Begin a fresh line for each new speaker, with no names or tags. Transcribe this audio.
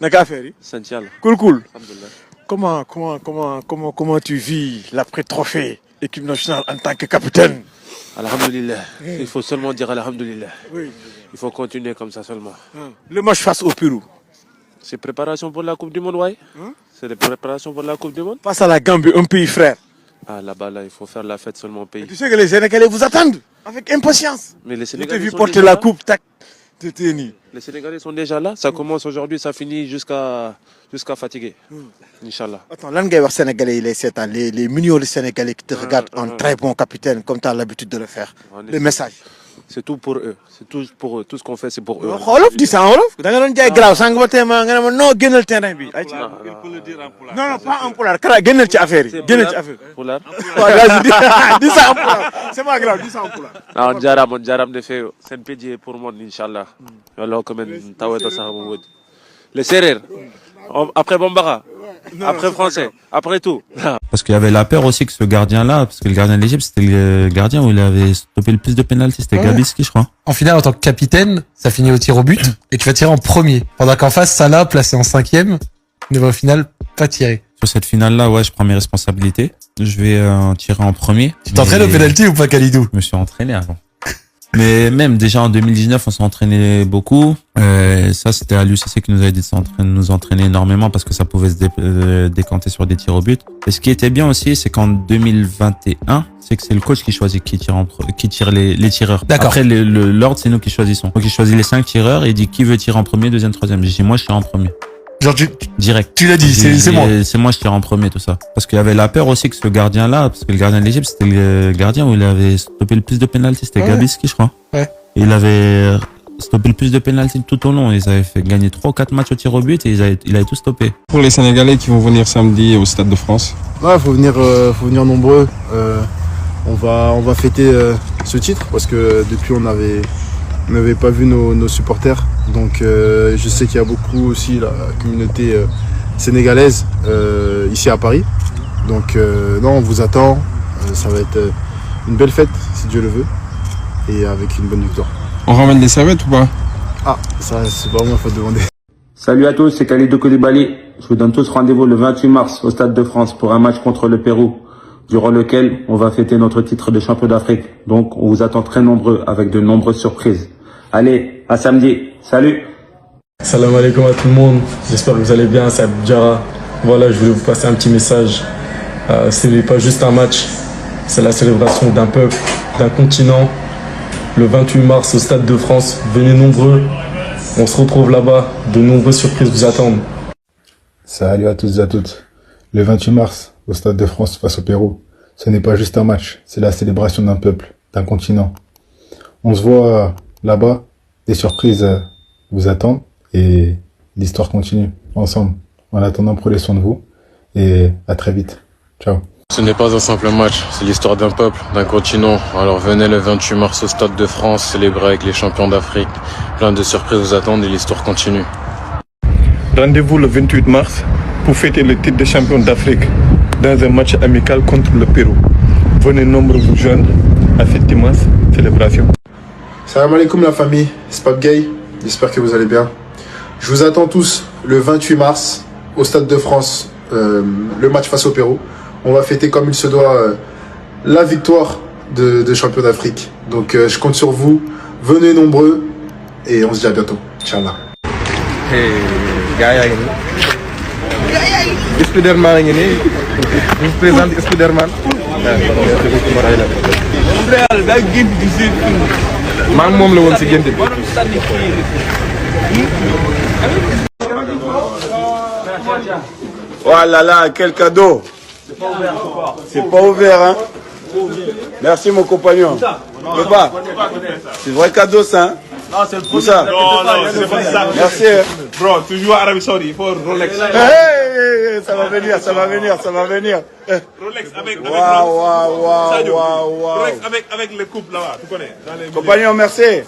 Naka affaire yi.
sant yàlla.
Cool.
Alhamdulillah.
Comment tu vis l'après-trophée équipe nationale en tant que capitaine?
Alhamdulillah. Il faut seulement dire Alhamdulillah.
Oui.
Il faut continuer comme ça seulement.
Le match face au Pérou.
C'est préparation pour la Coupe du Monde, ouais. C'est des préparations pour la Coupe du Monde.
Face à la Gambie, un pays frère.
Ah, là-bas, là, il faut faire la fête seulement au pays.
Et tu sais que les Sénégalais vous attendent avec impatience.
Mais les
Je t'ai
Sénégalais
vu
sont
porter
déjà
la
là.
coupe, tac. T'étais ni.
Les Sénégalais sont déjà là. Ça commence aujourd'hui, ça finit jusqu'à fatiguer. Inch'Allah.
Attends, l'un des Sénégalais, il est 7 ans. Les millions de Sénégalais qui te regardent en très bon capitaine, comme tu as l'habitude de le faire. Le message.
C'est tout pour eux. C'est tout pour eux. Tout ce qu'on fait, c'est pour eux.
Wolof, dis ça en Wolof. Da nga doon jaay graaw sang ba téma nga ne ma non génnal terrain bi.
Il peut le dire en pulaar.
Non, pas en pulaar. Kara génnal ci affaire yi. Génnal ci affaire.
Pulaar.
Vas-y, dis ça en pulaar. C'est pas grave, dis ça en pulaar.
On jaram de feo. Sen pédier pour moi, Inch'Allah. Alors, comme un taweta ça, les Sérères. Après Bambara. Après français. Après tout.
Parce qu'il y avait la peur aussi que ce gardien-là, parce que le gardien de l'Égypte, c'était le gardien où il avait stoppé le plus de pénalty, c'était Gabiski, je crois.
En finale, en tant que capitaine, ça finit au tir au but et tu vas tirer en premier. Pendant qu'en face, Salah, placé en 5e, ne va au final pas tirer.
Sur cette finale-là, ouais, je prends mes responsabilités. Je vais tirer en premier.
Tu t'entraînes au pénalty ou pas, Khalidou?
Je me suis entraîné avant. Mais même déjà en 2019, on s'est entraîné beaucoup. Ça, c'était à l'UCC qui nous avait dit de nous entraîner énormément parce que ça pouvait se décanter sur des tirs au but. Et ce qui était bien aussi, c'est qu'en 2021, c'est que c'est le coach qui choisit qui tire les tireurs.
D'accord.
Après, l'ordre, c'est nous qui choisissons. Donc, il choisit les 5 tireurs et il dit qui veut tirer en premier, deuxième, troisième. J'ai dit, moi, je tire en premier.
Genre,
Direct.
tu l'as dit, c'est moi.
C'est moi, je tire en premier, tout ça. Parce qu'il y avait la peur aussi que ce gardien-là, parce que le gardien de l'Égypte, c'était le gardien où il avait stoppé le plus de pénalty, c'était Gabiski, je crois.
Ouais.
Et il avait stoppé le plus de pénalty tout au long. Ils avaient fait gagner 3 ou 4 matchs au tir au but et il avait tout stoppé.
Pour les Sénégalais qui vont venir samedi au Stade de France.
Ouais, faut venir nombreux. On va fêter ce titre parce que depuis on n'avait pas vu nos supporters. Donc je sais qu'il y a beaucoup aussi la communauté sénégalaise ici à Paris. Donc non, on vous attend. Ça va être une belle fête si Dieu le veut et avec une bonne victoire.
On ramène des serviettes ou pas?
Ah, ça c'est pas moi, faut demander.
Salut à tous, c'est Khalidou Koulibaly. Je vous donne tous rendez-vous le 28 mars au Stade de France pour un match contre le Pérou, durant lequel on va fêter notre titre de champion d'Afrique. Donc on vous attend très nombreux avec de nombreuses surprises. Allez, à samedi. Salut.
Salam alaikum à tout le monde. J'espère que vous allez bien. C'est Abdjara. Voilà, je voulais vous passer un petit message. Ce n'est pas juste un match, c'est la célébration d'un peuple, d'un continent. Le 28 mars au Stade de France, venez nombreux. On se retrouve là-bas. De nombreuses surprises vous attendent.
Salut à tous et à toutes. Le 28 mars au Stade de France face au Pérou, ce n'est pas juste un match, c'est la célébration d'un peuple, d'un continent. On se voit là-bas, des surprises vous attendent et l'histoire continue ensemble. En attendant, prenez soin de vous et à très vite. Ciao.
Ce n'est pas un simple match, c'est l'histoire d'un peuple, d'un continent. Alors venez le 28 mars au Stade de France, célébrer avec les champions d'Afrique. Plein de surprises vous attendent et l'histoire continue.
Rendez-vous le 28 mars pour fêter le titre de champion d'Afrique dans un match amical contre le Pérou. Venez nombreux vous joindre à cette immense célébration.
Salam alaikum la famille, c'est Pape Gay, j'espère que vous allez bien. Je vous attends tous le 28 mars au Stade de France, le match face au Pérou. On va fêter comme il se doit la victoire de champion d'Afrique. Donc je compte sur vous, venez nombreux et on se dit à bientôt. Inch'Allah.
Hey, gars yi Spiderman a ngi nii. Je vous présente Spiderman. maa ngi moom la woon si gént bi.
Oh là là, quel cadeau! C'est pas ouvert, hein? Merci mon compagnon. C'est vrai cadeau ça, hein?
Non, c'est le
Où ça?
Non, c'est pas ça.
Merci.
Bro, tu joues à Arabie Saoudite, il faut Rolex.
Hey, ça va venir, ça va venir, ça va venir.
Rolex avec
Waouh.
Rolex avec les coupes là-bas, tu connais.
Compagnon, merci.